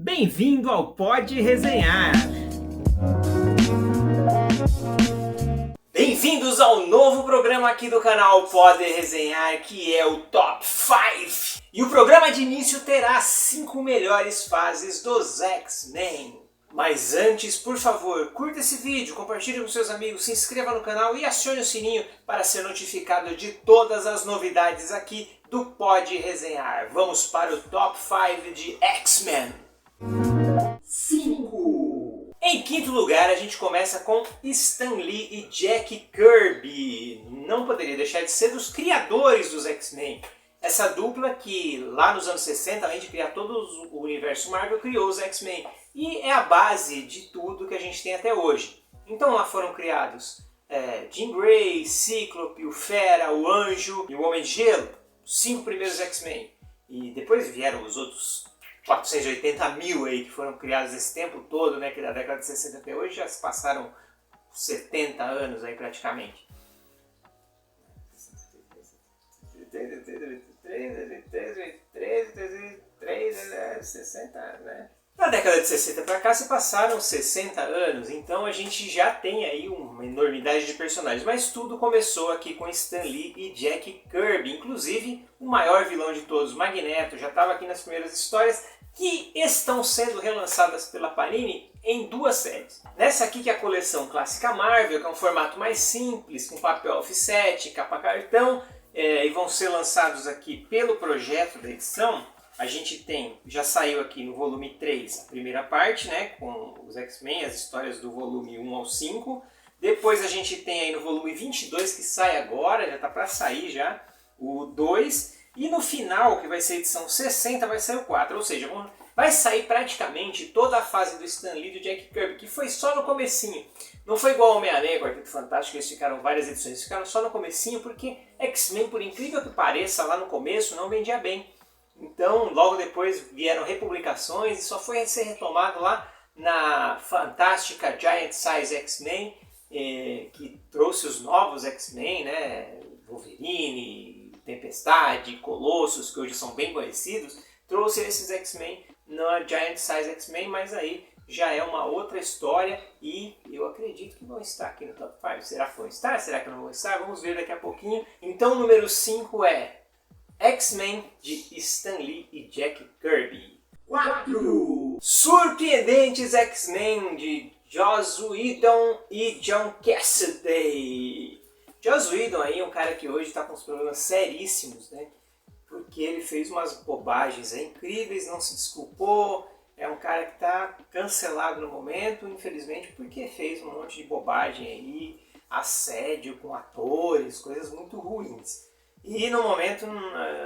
Bem-vindo ao Pode Resenhar! Bem-vindos ao novo programa aqui do canal Pode Resenhar, que é o Top 5! E o programa de início terá as 5 melhores fases dos X-Men. Mas antes, por favor, curta esse vídeo, compartilhe com seus amigos, se inscreva no canal e acione o sininho para ser notificado de todas as novidades aqui do Pode Resenhar. Vamos para o Top 5 de X-Men. 5. Em quinto lugar, a gente começa com Stan Lee e Jack Kirby. Não poderia deixar de ser dos criadores dos X-Men. Essa dupla que lá nos anos 60, além de criar todo o universo Marvel, criou os X-Men. E é a base de tudo que a gente tem até hoje. Então lá foram criados Jean Grey, Cíclope, o Fera, o Anjo e o Homem de Gelo. Os 5 primeiros X-Men. E depois vieram os outros 480 mil aí que foram criados esse tempo todo, né, que da década de 60 até hoje já se passaram 70 anos aí praticamente. 60, né? Da década de 60 para cá se passaram 60 anos, então a gente já tem aí uma enormidade de personagens, mas tudo começou aqui com Stan Lee e Jack Kirby, inclusive o maior vilão de todos, Magneto, já estava aqui nas primeiras histórias que estão sendo relançadas pela Panini em 2 séries. Nessa aqui que é a coleção clássica Marvel, que é um formato mais simples, com papel offset, capa cartão, e vão ser lançados aqui pelo projeto da edição. A gente tem, já saiu aqui no volume 3 a primeira parte, né, com os X-Men, as histórias do volume 1 ao 5. Depois a gente tem aí no volume 22, que sai agora, já está para sair já, o 2. E no final, que vai ser a edição 60, vai sair o 4. Ou seja, vai sair praticamente toda a fase do Stan Lee e do Jack Kirby, que foi só no comecinho. Não foi igual ao Homem-Aranha, Quarteto Fantástico, eles ficaram várias edições, ficaram só no comecinho, porque X-Men, por incrível que pareça, lá no começo não vendia bem. Então, logo depois vieram republicações e só foi ser retomado lá na fantástica Giant Size X-Men, que trouxe os novos X-Men, né? Wolverine, Tempestade, Colossus, que hoje são bem conhecidos, trouxe esses X-Men na Giant Size X-Men, mas aí já é uma outra história e eu acredito que vão estar aqui no Top 5. Será que vão estar? Será que não vão estar? Vamos ver daqui a pouquinho. Então, o número 5 é X-Men de Stan Lee e Jack Kirby. 4. Surpreendentes X-Men de Joss Whedon e John Cassaday. Joss Whedon aí é um cara que hoje está com uns problemas seríssimos, né? Porque ele fez umas bobagens incríveis, não se desculpou. É um cara que está cancelado no momento, infelizmente, porque fez um monte de bobagem aí, assédio com atores, coisas muito ruins. E no momento,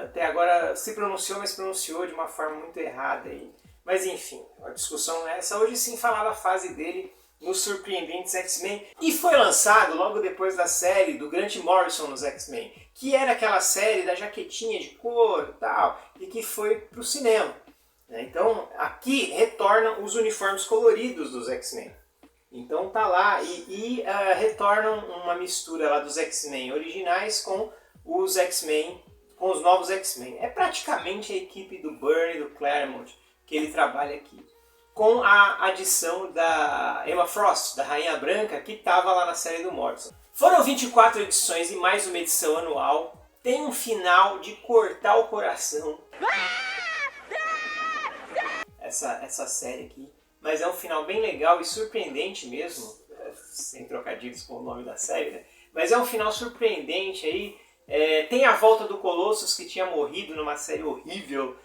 até agora, se pronunciou, mas pronunciou de uma forma muito errada aí. Mas enfim, a discussão é essa. Hoje sim falar da fase dele nos Surpreendentes X-Men. E foi lançado logo depois da série do Grant Morrison nos X-Men, que era aquela série da jaquetinha de couro e tal, e que foi para o cinema. Então aqui retornam os uniformes coloridos dos X-Men. Então tá lá e retornam uma mistura lá dos X-Men originais com os X-Men, com os novos X-Men. É praticamente a equipe do Byrne e do Claremont que ele trabalha aqui. Com a adição da Emma Frost, da Rainha Branca, que estava lá na série do Morrison. Foram 24 edições e mais uma edição anual. Tem um final de cortar o coração. Essa série aqui. Mas é um final bem legal e surpreendente mesmo. Sem trocadilhos com o nome da série, né? Mas é um final surpreendente aí. Tem a volta do Colossus, que tinha morrido numa série horrível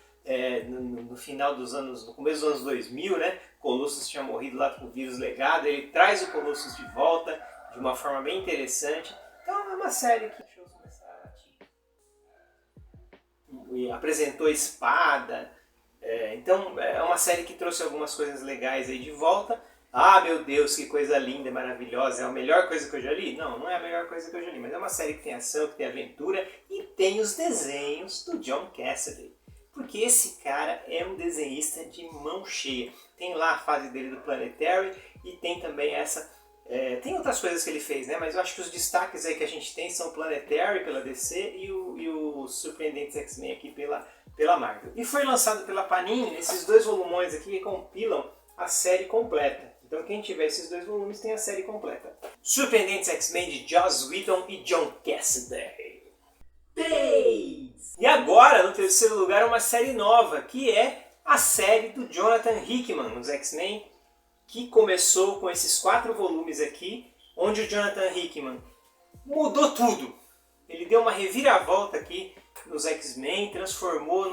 no final dos anos, no começo dos anos 2000, né? Colossus tinha morrido lá com o vírus legado, ele traz o Colossus de volta de uma forma bem interessante. Então é uma série que apresentou a espada, então é uma série que trouxe algumas coisas legais aí de volta. Ah, meu Deus, que coisa linda, maravilhosa, é a melhor coisa que eu já li? Não, não é a melhor coisa que eu já li, mas é uma série que tem ação, que tem aventura e tem os desenhos do John Cassaday. Porque esse cara é um desenhista de mão cheia. Tem lá a fase dele do Planetary e tem também essa... tem outras coisas que ele fez, né? Mas eu acho que os destaques aí que a gente tem são o Planetary pela DC e o Surpreendentes X-Men aqui pela Marvel. E foi lançado pela Panini, esses 2 volumões aqui que compilam a série completa. Então quem tiver esses 2 volumes tem a série completa. Surpreendentes X-Men de Joss Whedon e John Cassaday. 3! E agora, no terceiro lugar, uma série nova, que é a série do Jonathan Hickman, nos X-Men, que começou com esses 4 volumes aqui, onde o Jonathan Hickman mudou tudo. Ele deu uma reviravolta aqui nos X-Men, transformou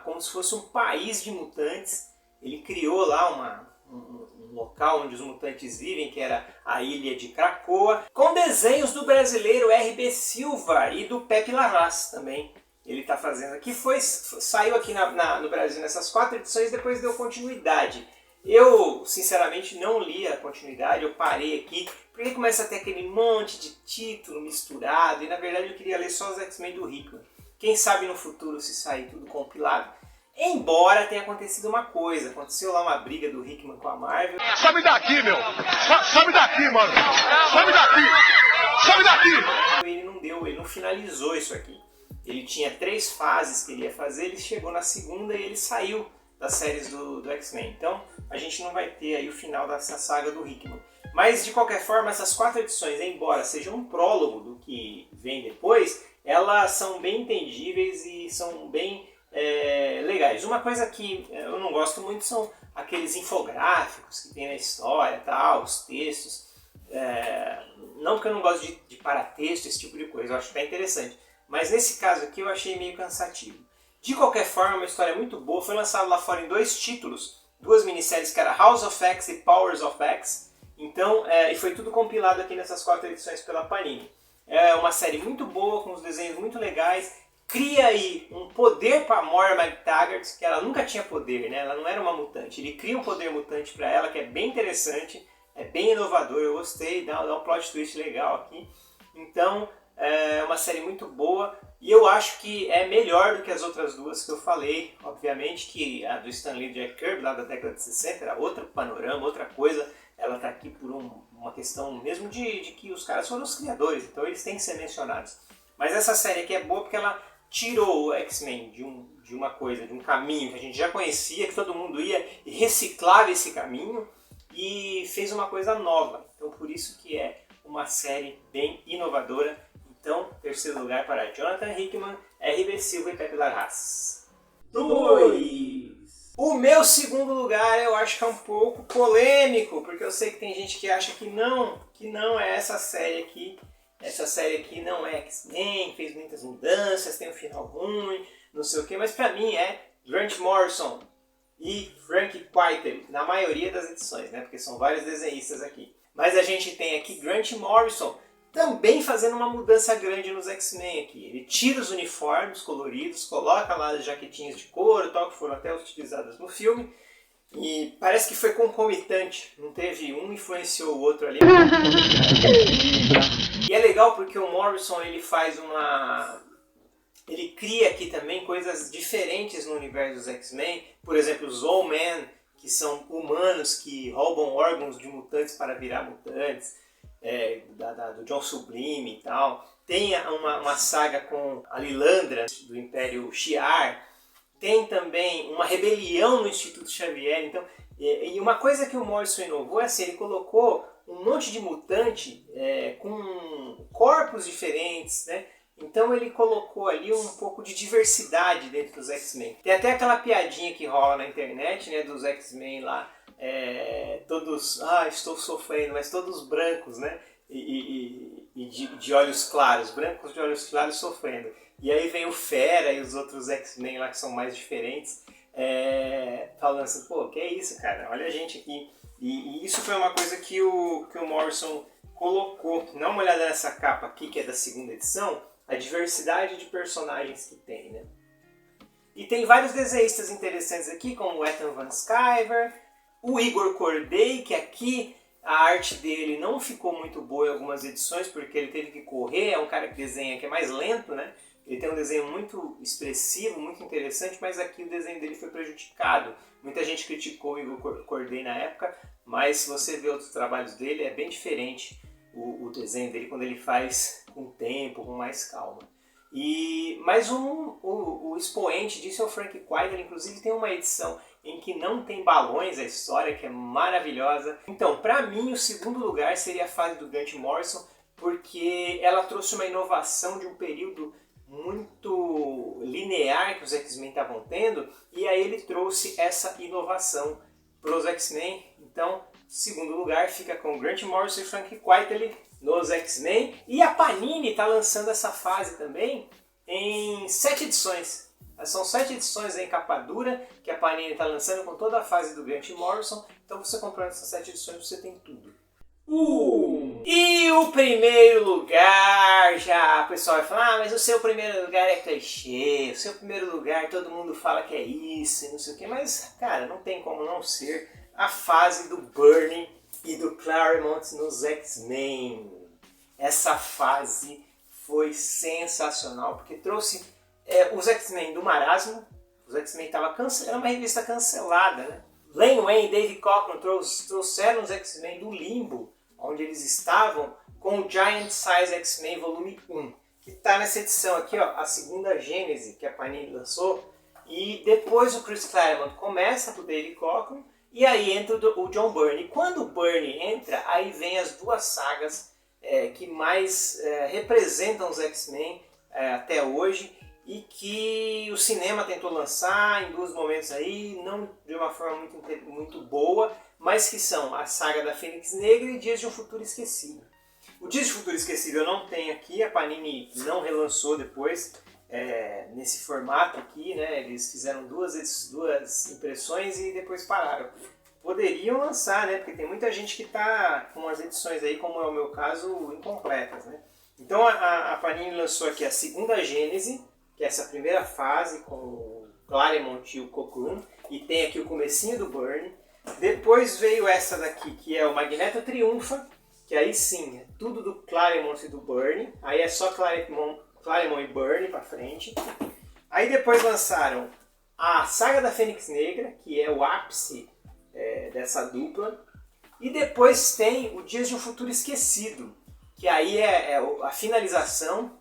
como se fosse um país de mutantes. Ele criou lá um local onde os mutantes vivem, que era a ilha de Krakoa, com desenhos do brasileiro R.B. Silva e do Pepe Larraz também. Ele está fazendo aqui, saiu aqui no Brasil nessas 4 edições, depois deu continuidade. Eu, sinceramente, não li a continuidade, eu parei aqui, porque começa a ter aquele monte de título misturado, e na verdade eu queria ler só os X-Men do Hickman. Quem sabe no futuro se sair tudo compilado. Embora tenha acontecido uma coisa, aconteceu lá uma briga do Hickman com a Marvel. Sobe daqui, meu! Sobe daqui, mano! Sobe daqui! Sobe daqui! Ele não finalizou isso aqui. Ele tinha 3 fases que ele ia fazer, ele chegou na segunda e ele saiu das séries do X-Men. Então a gente não vai ter aí o final dessa saga do Hickman. Mas de qualquer forma, essas 4 edições, embora sejam um prólogo do que vem depois, elas são bem entendíveis e são bem legais. Uma coisa que eu não gosto muito são aqueles infográficos que tem na história, tal, os textos. Não porque eu não gosto de paratexto, esse tipo de coisa, eu acho que é interessante. Mas nesse caso aqui eu achei meio cansativo. De qualquer forma, uma história muito boa. Foi lançado lá fora em 2 títulos, 2 minisséries que era House of X e Powers of X. Então, e foi tudo compilado aqui nessas 4 edições pela Panini. É uma série muito boa, com os desenhos muito legais. Cria aí um poder para Moira McTaggart, que ela nunca tinha poder, né? Ela não era uma mutante. Ele cria um poder mutante para ela, que é bem interessante, é bem inovador. Eu gostei, dá um plot twist legal aqui. Então, é uma série muito boa. E eu acho que é melhor do que as outras 2 que eu falei. Obviamente que a do Stan Lee e Jack Kirby, lá da década de 60, era outro panorama, outra coisa. Ela está aqui por uma questão mesmo de que os caras foram os criadores, então eles têm que ser mencionados. Mas essa série aqui é boa porque ela tirou o X-Men de uma coisa, de um caminho que a gente já conhecia, que todo mundo ia e reciclava esse caminho, e fez uma coisa nova. Então por isso que é uma série bem inovadora. Então, terceiro lugar para Jonathan Hickman, R.B. Silva e Pepe Larraz. 2. O meu segundo lugar eu acho que é um pouco polêmico, porque eu sei que tem gente que acha que não é essa série aqui. Essa série aqui não é X-Men, fez muitas mudanças, tem um final ruim, não sei o que, mas pra mim é Grant Morrison e Frank Quitely, na maioria das edições, né? Porque são vários desenhistas aqui. Mas a gente tem aqui Grant Morrison também fazendo uma mudança grande nos X-Men aqui. Ele tira os uniformes coloridos, coloca lá as jaquetinhas de couro, tal, que foram até utilizadas no filme. E parece que foi concomitante, não teve um influenciou o outro ali. E é legal porque o Morrison ele cria aqui também coisas diferentes no universo dos X-Men. Por exemplo, os All-Men, que são humanos que roubam órgãos de mutantes para virar mutantes. Do John Sublime e tal. Tem uma saga com a Lilandra do Império Shi'ar. Tem também uma rebelião no Instituto Xavier. Então, e uma coisa que o Morrison inovou é assim, ele colocou um monte de mutante com corpos diferentes, né? Então ele colocou ali um pouco de diversidade dentro dos X-Men. Tem até aquela piadinha que rola na internet, né, dos X-Men lá, todos, estou sofrendo, mas todos brancos, né? E de olhos claros, brancos de olhos claros sofrendo. E aí vem o Fera e os outros X-Men lá que são mais diferentes, falando assim, pô, que é isso, cara? Olha a gente aqui. E isso foi uma coisa que o Morrison colocou. Dá uma olhada nessa capa aqui, que é da segunda edição, a diversidade de personagens que tem, né? E tem vários desenhistas interessantes aqui, como o Ethan Van Sciver, o Igor Corday, que aqui a arte dele não ficou muito boa em algumas edições, porque ele teve que correr, é um cara que desenha que é mais lento, né? Ele tem um desenho muito expressivo, muito interessante, mas aqui o desenho dele foi prejudicado. Muita gente criticou o Igor Corday na época, mas se você vê outros trabalhos dele, é bem diferente o desenho dele quando ele faz com tempo, com mais calma. Mas o expoente disso é o Frank Quitely, inclusive tem uma edição em que não tem balões a história, que é maravilhosa. Então, para mim, o segundo lugar seria a fase do Grant Morrison, porque ela trouxe uma inovação de um período muito linear que os X-Men estavam tendo, e aí ele trouxe essa inovação para os X-Men. Então, segundo lugar fica com Grant Morrison e Frank Quitely nos X-Men, e a Panini está lançando essa fase também em 7 edições. São 7 edições em capa dura que a Panini está lançando com toda a fase do Grant Morrison. Então você comprando essas 7 edições você tem tudo. E o primeiro lugar, já o pessoal vai falar, mas o seu primeiro lugar é clichê, o seu primeiro lugar todo mundo fala que é isso e não sei o que, mas cara, não tem como não ser a fase do Byrne e do Claremont nos X-Men. Essa fase foi sensacional, porque trouxe os X-Men do marasmo. Os X-Men era uma revista cancelada, né? Len Wein e Dave Cockrum trouxeram os X-Men do limbo, onde eles estavam, com o Giant Size X-Men volume 1, que está nessa edição aqui, ó, a segunda Gênese que a Panini lançou. E depois o Chris Claremont começa com o Dave Cockrum, e aí entra o John Byrne. Quando o Byrne entra, aí vem as duas sagas que mais representam os X-Men até hoje, e que o cinema tentou lançar em 2 momentos aí, não de uma forma muito boa, mas que são a saga da Fênix Negra e Dias de um Futuro Esquecido. O Dias de um Futuro Esquecido eu não tenho aqui, a Panini não relançou depois nesse formato aqui, né? Eles fizeram duas impressões e depois pararam. Poderiam lançar, né? Porque tem muita gente que está com as edições aí, como é o meu caso, incompletas, né? Então a Panini lançou aqui a segunda Gênese, que é essa primeira fase com o Claremont e o Cockrum, e tem aqui o comecinho do Byrne. Depois veio essa daqui, que é o Magneto Triunfa, que aí sim, é tudo do Claremont e do Byrne, aí é só Claremont e Byrne pra frente. Aí depois lançaram a Saga da Fênix Negra, que é o ápice dessa dupla, e depois tem o Dias de um Futuro Esquecido, que aí é a finalização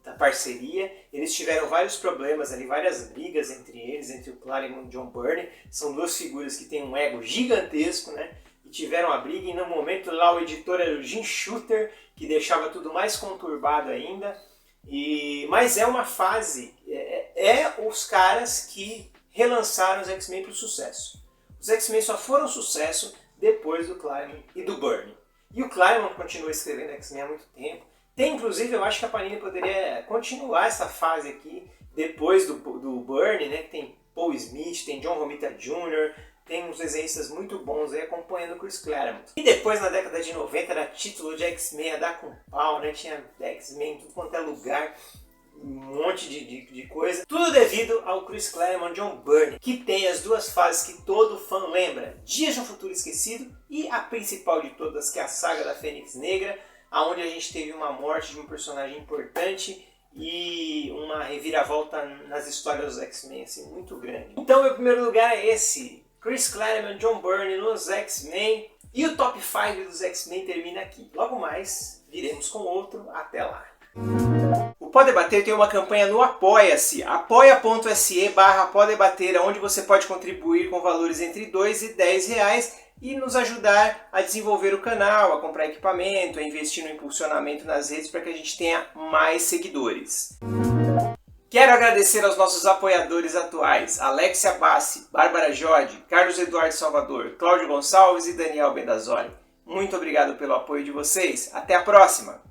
da parceria. Eles tiveram vários problemas ali, várias brigas entre eles, entre o Claremont e o John Byrne. São duas figuras que têm um ego gigantesco, né? E tiveram a briga, e no momento lá o editor era o Jim Shooter, que deixava tudo mais conturbado ainda. Mas é uma fase, os caras que relançaram os X-Men para o sucesso. Os X-Men só foram sucesso depois do Claremont e do Byrne. E o Claremont continua escrevendo X-Men há muito tempo. Inclusive, eu acho que a Panini poderia continuar essa fase aqui, depois do Byrne, né? Tem Paul Smith, tem John Romita Jr., tem uns desenhistas muito bons aí acompanhando o Chris Claremont. E depois, na década de 90, era título de X-Men a dar com pau, né? Tinha X-Men em tudo quanto é lugar, um monte de coisa. Tudo devido ao Chris Claremont e John Byrne, que tem as duas fases que todo fã lembra. Dias de um Futuro Esquecido e a principal de todas, que é a Saga da Fênix Negra, onde a gente teve uma morte de um personagem importante e uma reviravolta nas histórias dos X-Men, assim, muito grande. Então, meu primeiro lugar é esse, Chris Claremont, John Byrne nos X-Men, e o Top 5 dos X-Men termina aqui. Logo mais, viremos com outro. Até lá! O Pode Debater tem uma campanha no Apoia-se, apoia.se/podebater, onde você pode contribuir com valores entre 2 e 10 reais, e nos ajudar a desenvolver o canal, a comprar equipamento, a investir no impulsionamento nas redes para que a gente tenha mais seguidores. Quero agradecer aos nossos apoiadores atuais, Alexia Bassi, Bárbara Jode, Carlos Eduardo Salvador, Cláudio Gonçalves e Daniel Bendazoli. Muito obrigado pelo apoio de vocês. Até a próxima!